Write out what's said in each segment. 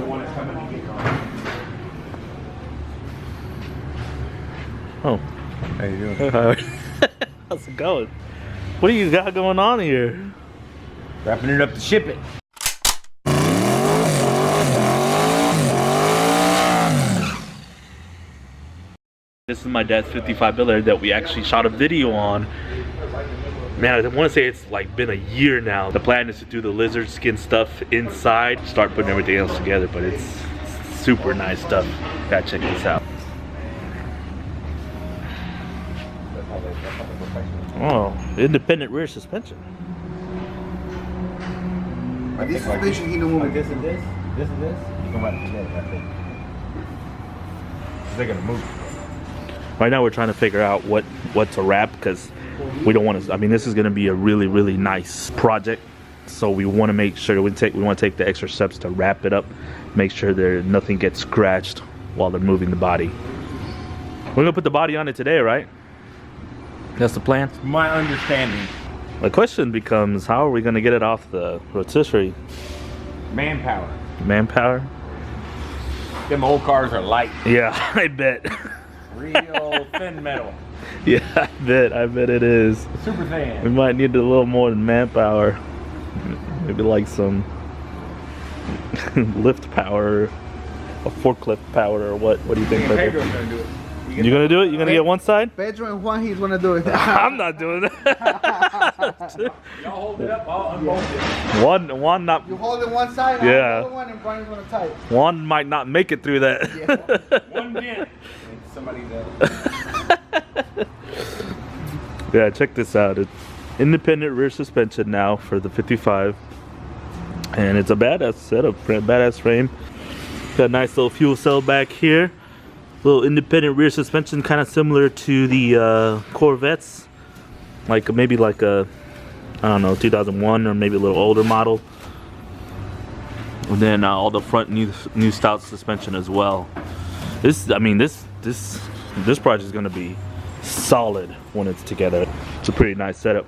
the one that's coming to get going. Oh. How you doing? How's it going? What do you got going on here? Wrapping it up to ship it. This is my dad's 55 Bel Air that we actually shot a video on. Man, I want to say it's like been a year now. The plan is to do the lizard skin stuff inside, start putting everything else together, but it's super nice stuff. Gotta check this out. Oh, independent rear suspension. Like this suspension, he don't move. This and this, this and this. You come right together, I think. They're gonna move. Right now we're trying to figure out what to wrap, because we don't want to, I mean, this is going to be a really, really nice project. So we want to make sure we want to take the extra steps to wrap it up, make sure nothing gets scratched while they're moving the body. We're going to put the body on it today, right? That's the plan? My understanding. The question becomes, how are we going to get it off the rotisserie? Manpower. Manpower? Them old cars are light. Yeah, I bet. Real thin metal. Yeah, I bet it is. Super thin. We might need a little more than manpower. Maybe like some lift power, a forklift power, or what? What do you think? Pedro's gonna do it. You gonna do it? You gonna get one side? Pedro and Juan, he's gonna do it. I'm not doing that. Y'all hold it up, I'll unbolt it. One not. You hold it one side, Yeah. I'll hold one, and Brian's gonna tie it. One might not make it through that. Yeah. One dent. Somebody does. Yeah, check this out. It's independent rear suspension now for the 55, and it's a badass setup, badass frame. Got a nice little fuel cell back here. Little independent rear suspension, kind of similar to the Corvettes, like maybe like a, I don't know, 2001 or maybe a little older model. And then all the front new stout suspension as well. This project is gonna be solid when it's together. It's a pretty nice setup.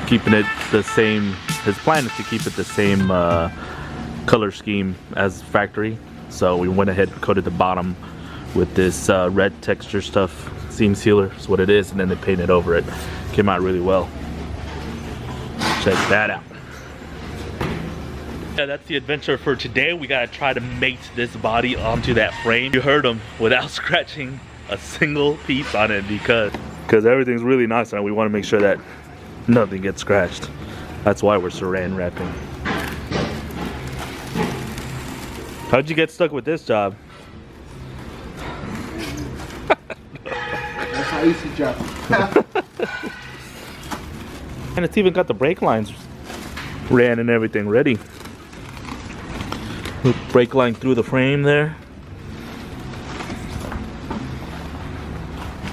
Keeping it the same, his plan is to keep it the same color scheme as factory. So we went ahead and coated the bottom with this red texture stuff. Seam sealer is what it is, and then they painted over it. Came out really well. Check that out. Yeah, that's the adventure for today. We gotta try to mate this body onto that frame. You heard him, without scratching a single piece on it, because everything's really nice and we want to make sure that nothing gets scratched. That's why we're saran wrapping. How'd you get stuck with this job? That's how easy job. And it's even got the brake lines ran and everything ready. Brake line through the frame there.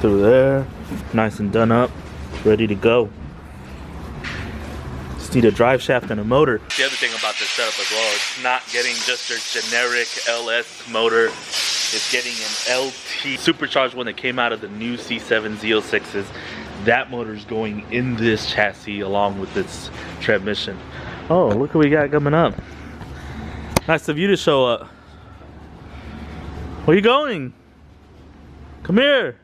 Through there. Nice and done up. Ready to go. Just need a drive shaft and a motor. The other thing about this setup as well, it's not getting just a generic LS motor. It's getting an LT supercharged one that came out of the new C7 Z06s. That motor is going in this chassis along with its transmission. Oh, look what we got coming up. Nice of you to show up. Where you going? Come here.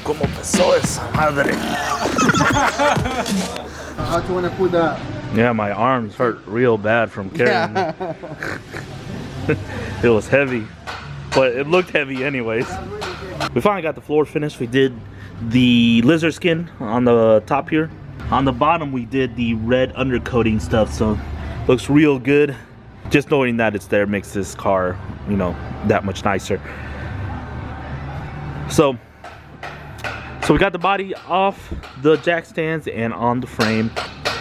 ¿Cómo pesó esa madre? How do you want to put that? Yeah, my arms hurt real bad from carrying. It was heavy, but it looked heavy anyways. We finally got the floor finished. We did the lizard skin on the top here. On the bottom, we did the red undercoating stuff, so looks real good. Just knowing that it's there makes this car, you know, that much nicer. So we got the body off the jack stands and on the frame.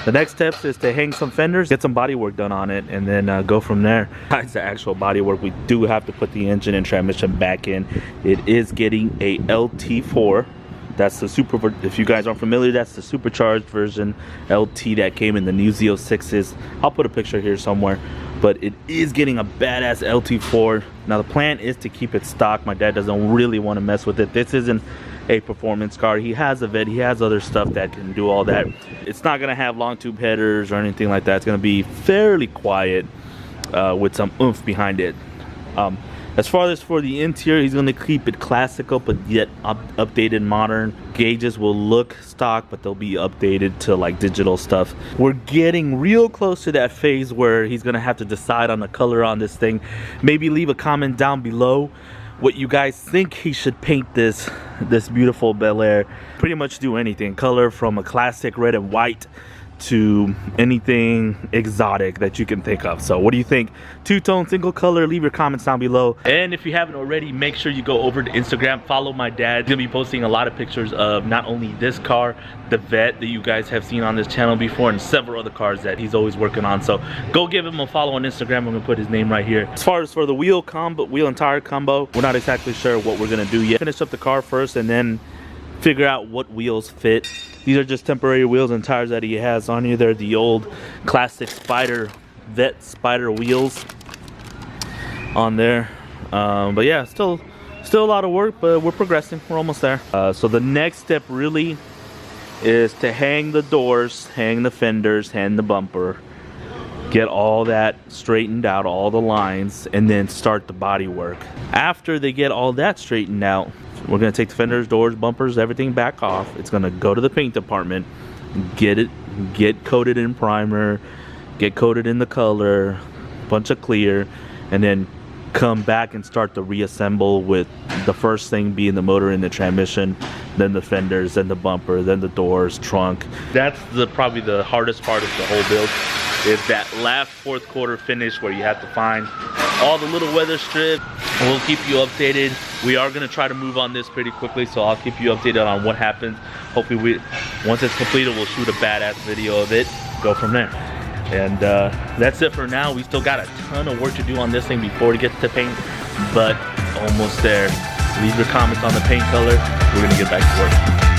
The next steps is to hang some fenders, get some body work done on it, and then go from there. Besides the actual body work, we do have to put the engine and transmission back in. It is getting a LT4. That's the super, if you guys aren't familiar, that's the supercharged version LT that came in the new Z06s. I'll put a picture here somewhere, but it is getting a badass LT4. Now the plan is to keep it stock. My dad doesn't really want to mess with it. This isn't a performance car. He has a vet, he has other stuff that can do all that. It's not gonna have long tube headers or anything like that. It's gonna be fairly quiet with some oomph behind it. As far as for the interior, he's going to keep it classical but yet updated, modern. Gauges will look stock, but they'll be updated to like digital stuff. We're getting real close to that phase where he's going to have to decide on the color on this thing. Maybe leave a comment down below what you guys think he should paint this beautiful Bel Air. Pretty much do anything. Color from a classic red and white to anything exotic that you can think of. So what do you think? Two-tone, single color? Leave your comments down below. And if you haven't already, make sure you go over to Instagram, follow my dad. He's gonna be posting a lot of pictures of not only this car, the vet that you guys have seen on this channel before, and several other cars that he's always working on. So go give him a follow on Instagram. I'm gonna put his name right here. As far as for the wheel and tire combo, we're not exactly sure what we're gonna do yet. Finish up the car first and then figure out what wheels fit. These are just temporary wheels and tires that he has on here. They're the old classic vet spider wheels on there. But yeah, still a lot of work, but we're progressing. We're almost there. So the next step really is to hang the doors, hang the fenders, hang the bumper, get all that straightened out, all the lines, and then start the body work. After they get all that straightened out, we're gonna take the fenders, doors, bumpers, everything back off. It's gonna go to the paint department, get coated in primer, get coated in the color, bunch of clear, and then come back and start to reassemble, with the first thing being the motor and the transmission, then the fenders, then the bumper, then the doors, trunk. That's probably the hardest part of the whole build, is that last fourth quarter finish where you have to find all the little weather strips. We'll keep you updated. We are gonna try to move on this pretty quickly, so I'll keep you updated on what happens. Hopefully once it's completed, we'll shoot a badass video of it, go from there. And that's it for now. We still got a ton of work to do on this thing before it gets to paint, but almost there. Leave your comments on the paint color. We're gonna get back to work.